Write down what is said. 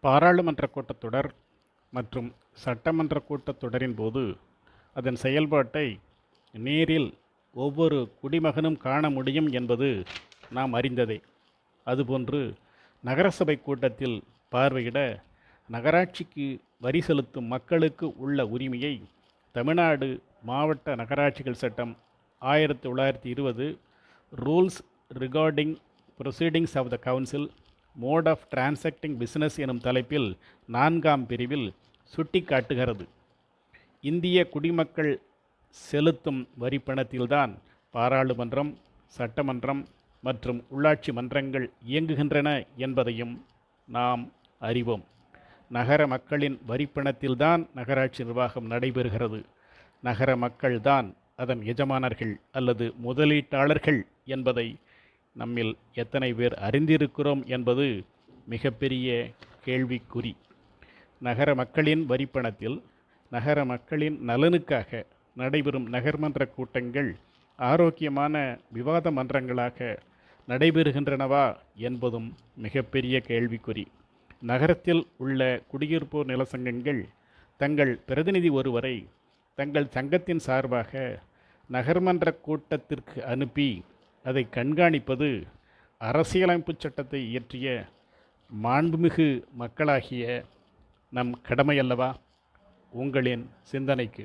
பாராளுமன்ற கூட்டத்தொடர் மற்றும் சட்டமன்ற கூட்டத்தொடரின் போது அதன் செயல்பாட்டை நேரில் ஒவ்வொரு குடிமகனும் காண முடியும் என்பது நாம் அறிந்ததே. அதுபோன்று நகரசபை கூட்டத்தில் பார்வையிட நகராட்சிக்கு வரி செலுத்தும் மக்களுக்கு உள்ள உரிமையை தமிழ்நாடு மாவட்ட நகராட்சிகள் சட்டம் 1920 rules regarding proceedings of the council mode of transacting business எனும் தலைப்பில் 4ஆம் பிரிவில் சுட்டிக்காட்டுகிறது. இந்திய குடிமக்கள் செலுத்தும் வரி பணத்தில்தான் பாராளுமன்றம், சட்டமன்றம் மற்றும் உள்ளாட்சி மன்றங்கள் இயங்குகின்றன என்பதையும் நாம் அறிவோம். நகர மக்களின் வரிப்பணத்தில்தான் நகராட்சி நிர்வாகம் நடைபெறுகிறது. நகர மக்கள்தான் அதன் எஜமானர்கள் அல்லது முதலீட்டாளர்கள் என்பதை நம்மில் எத்தனை பேர் அறிந்திருக்கிறோம் என்பது மிகப்பெரிய கேள்விக்குறி. நகர மக்களின் வரிப்பணத்தில் நகர மக்களின் நலனுக்காக நடைபெறும் நகர்மன்ற கூட்டங்கள் ஆரோக்கியமான விவாத மன்றங்களாக நடைபெறுகின்றனவா என்பதும் மிகப்பெரிய கேள்விக்குறி. நகரத்தில் உள்ள குடியிருப்போர் நில சங்கங்கள் தங்கள் பிரதிநிதி ஒருவரை தங்கள் சங்கத்தின் சார்பாக நகர்மன்ற கூட்டத்திற்கு அனுப்பி அதை கண்காணிப்பது அரசியலமைப்பு சட்டத்தை இயற்றிய மாண்புமிகு மக்களாகிய நம் கடமையல்லவா? உங்களின் சிந்தனைக்கு.